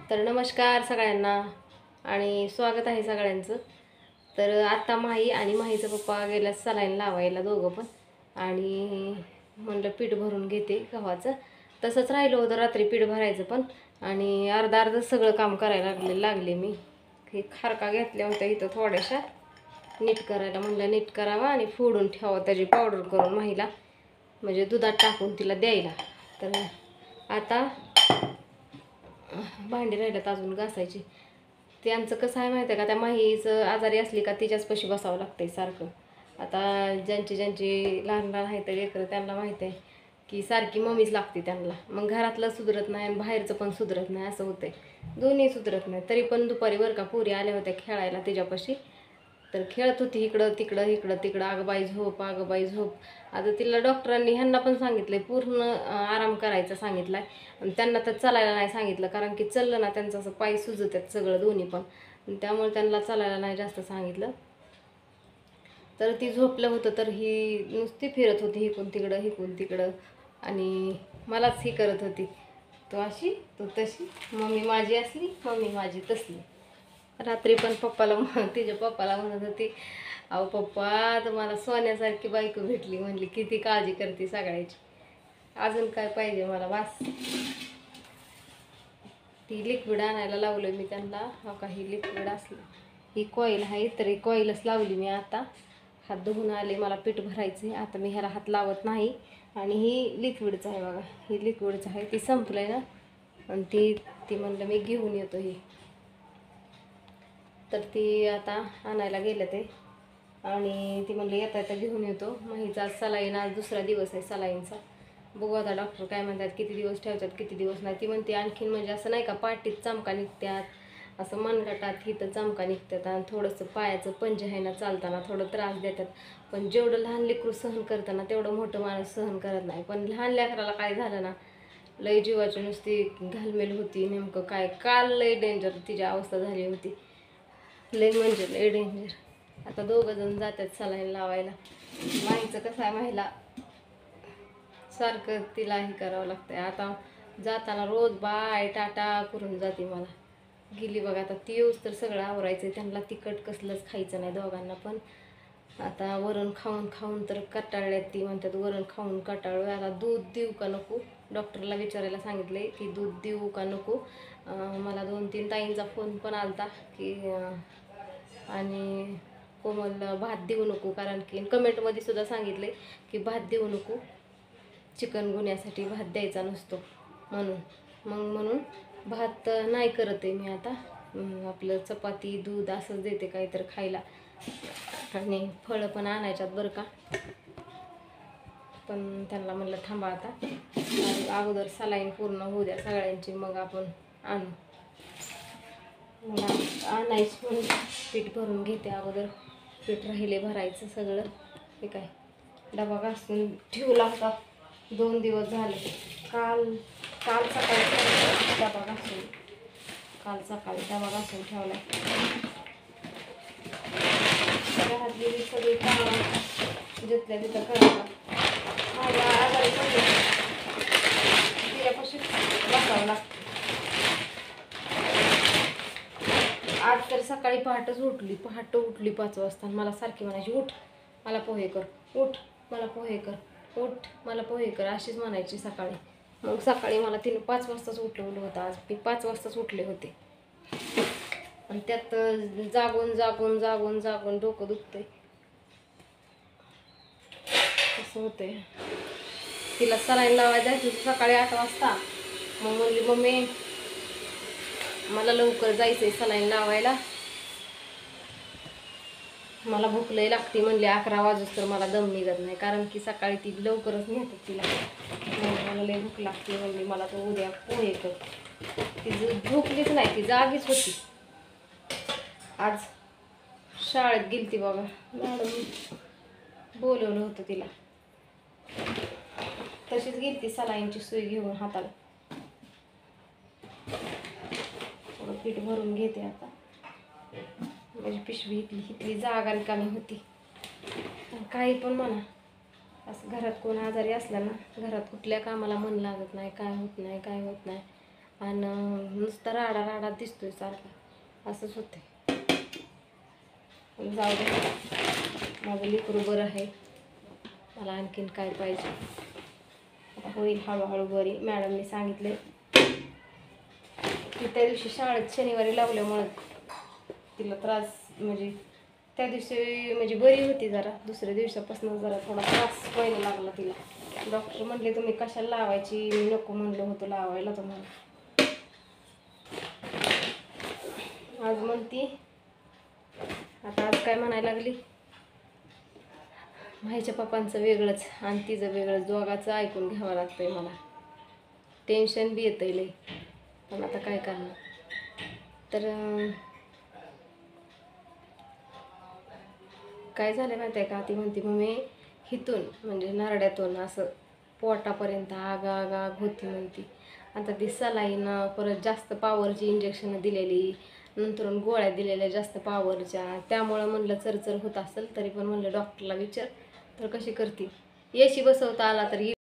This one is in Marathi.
तर नमस्कार सगळ्यांना आणि स्वागत आहे सगळ्यांचं. तर आता माही आणि माहीचा पप्पा गेला सलाईन लावायला दोघं पण, आणि म्हणलं पीठ भरून घेते गव्हाचं. तसंच राहिलं होतं रात्री पीठ भरायचं पण, आणि अर्धा अर्ध सगळं काम करायला लागले मी. हे खारका घेतल्या होत्या इथं थोड्याशा नीट करायला, म्हणलं नीट करावा आणि फोडून ठेवावं त्याची पावडर करून माहीला, म्हणजे दुधात टाकून तिला द्यायला. तर आता भांडी राहिल्यात अजून घासायची. त्यांचं कसं आहे माहिती आहे का, त्या माहीचं आजारी असली का तिच्याचपाशी बसावं लागतंय सारखं. आता ज्यांची लहान लहान आहेत लेकरं त्यांना माहिती आहे की सारखी मम्मीच लागते त्यांना. मग घरातलं सुधरत नाही आणि बाहेरचं पण सुधरत नाही, असं होतंय. दोन्ही सुधरत नाही. तरी पण दुपारी बरं का पोरी आल्या होत्या खेळायला तिच्यापाशी, तर खेळत होती इकडं तिकडं इकडं तिकडं, अगबाई झोप अगबाई झोप. आता तिला डॉक्टरांनी ह्यांना पण सांगितलंय पूर्ण आराम करायचा सांगितलाय, आणि त्यांना तर चालायला नाही सांगितलं, कारण की चाललं ना त्यांचं असं पाय सुजतात सगळं दोन्ही पण, त्यामुळे त्यांना चालायला नाही जास्त सांगितलं. तर ती झोपलं होतं तर ही नुसती फिरत होती इकडून तिकडं इकडून तिकडं, आणि मलाच ही करत होती, तो अशी तो तशी, मम्मी माझी असली मम्मी माझी तसली. रात्री पण तिच्या पप्पाला म्हणत होती, अहो पप्पा तुम्हाला सोन्यासारखी बायको भेटली, म्हणली किती काळजी करते सगळ्याची, अजून काय पाहिजे मला वास. ती लिक्विड आणायला लावलं मी त्यांना. हा काही लिक्विड असलं, ही कॉईल आहे तर ही कॉईलच लावली मी. आता हात धुवून आले, मला पीठ भरायचे, आता मी ह्याला हात लावत नाही. आणि ही लिक्विडचं आहे बघा, ही लिक्विडचं आहे, ती संपलंय ना, आणि ती म्हणलं मी घेऊन येतो ही. तर ती आता आणायला गेलं ते, आणि ती म्हणलं येता येता घेऊन येतो. माहीचा सलाईन आज दुसरा दिवस आहे सलाईनचा. बघू आता डॉक्टर काय म्हणतात, किती दिवस ठेवतात किती दिवस नाही. ती म्हणते आणखीन म्हणजे असं नाही का पाठीत चमका निघतात, असं मनगटात हिथं चमका निघतात, आणि थोडंसं पायाचं पंजे आहे ना चालताना थोडं त्रास देतात. पण जेवढं लहान लेकरू सहन करताना तेवढं मोठं माणूस सहन करत नाही. पण लहान लेकराला काय झालं ना, लय जीवाची नुसती घालमेल होती. नेमकं काय काल लय डेंजर तिची अवस्था झाली होती, लय म्हणजे लय डेंजर. आता दोघं जण जातात सलाईन लावायला. माहीचं कसं आहे, माहीला सारखं तिला हे करावं लागतंय. आता जाताना रोज बाय टाटा करून जाते मला. गेली बघा आता ती येऊच तर सगळं आवरायचं. त्यांना तिखट कसलंच खायचं नाही दोघांना पण. आता वरण खाऊन खाऊन तर कटाळल्यात. ती म्हणतात वरण खाऊन कटाळू. आता दूध देऊ का नको, डॉक्टरला विचारायला सांगितले की दूध देऊ का नको. मला 2-3 ताईंचा फोन पण आलता की आणि कोमल भात देऊ नको, कारण की कमेंटमध्ये सुद्धा सांगितले की भात देऊ नको, चिकनगुन्यासाठी भात द्यायचा नसतो म्हणून भात नाही करत आहे मी आता. आपलं चपाती दूध असंच देते काहीतरी खायला, आणि फळं पण आणायच्यात बरं का. पण त्यांना म्हणलं थांबा आता, अगोदर सलाईन पूर्ण होऊ द्या सगळ्यांची, मग आपण आणू. मला आणायचं म्हणून पीठ भरून घेते अगोदर. पीठ राहिले भरायचं सगळं. हे काय डबा घासून ठेवला होता 2 दिवस झाले. काल सकाळी डबा घासून ठेवला. घरात गेली सगळी कामं जिथल्या तिथं करायला. माझ्या आजारी पडले तिच्यापाशी बसावं लागतं. आज तर सकाळी पहाटे उठली 5 वाजता. मला सारखी म्हणायची उठ मला पोहे कर, उठ मला पोहे कर, उठ मला पोहे कर, अशीच म्हणायची सकाळी. मग सकाळी मला तिने 5 वाजताच उठवलं होतं. आज मी 5 वाजताच उठले होते, आणि त्यात जागून जागून जागून जागून डोकं दुखतंय, असं होतंय. तिला सलाईन लावायला जायचं सकाळी 8 वाजता. मग म्हणली मम्मी मला लवकर जायचंय सलाईन लावायला, मला भूक लय लागते म्हणली. 11 वाजूस तर मला दम निघत नाही, कारण की सकाळी ती लवकरच नेतात तिला. मला लय भूक लागते म्हणली, मला तर उद्या पोहे कर. ती झोपलीच नाही, ती जागीच होती. आज शाळेत गेलती बघा, मॅडम बोलवलं होतं तिला, तशीच गेलती सलाईनची सुई घेऊन हाताला. थोडं पीठ भरून घेते आता. माझी पिशवी इथली जागा रिकामी होती. काही पण म्हणा, असं घरात कोण आजारी असला ना, घरात कुठल्या कामाला मन लागत नाही, काय होत नाही. आणि नुसता राडा राडा दिसतोय सारखा, असंच होते. जाऊ दे, माझं लेकरू बरं आहे, मला आणखीन काय पाहिजे. आता होईल हळूहळू बरी. मॅडमने सांगितले की त्या दिवशी शाळेत शनिवारी लावल्यामुळं तिला त्रास, म्हणजे त्या दिवशी म्हणजे बरी होती जरा, दुसऱ्या दिवसापासून जरा थोडा त्रास व्हायला लागला तिला. डॉक्टर म्हणले तुम्ही कशाला लावायची, मी नको म्हणलं होतं लावायला तुम्हाला. आज म्हणती, आता आज काय म्हणायला लागली, माहीच्या पप्पांचं वेगळंच आणि तिचं वेगळंच, दोघाचं ऐकून घ्यावं लागतंय मला. टेन्शन बी येतंय लई, पण आता काय करणार. तर काय झालं माहिती आहे का, ती म्हणते मम्मी हिथून म्हणजे नरड्यातून असं पोटापर्यंत आग आग आग होती म्हणती. आता ती सलाईन, परत जास्त पॉवरची इंजेक्शनं दिलेली, नंतर गोळ्या दिलेल्या जास्त पॉवरच्या, त्यामुळं म्हणलं चरचर होत असेल. तरी पण म्हणलं डॉक्टरला विचार, तर कशी करते, एसी बसवता आला तर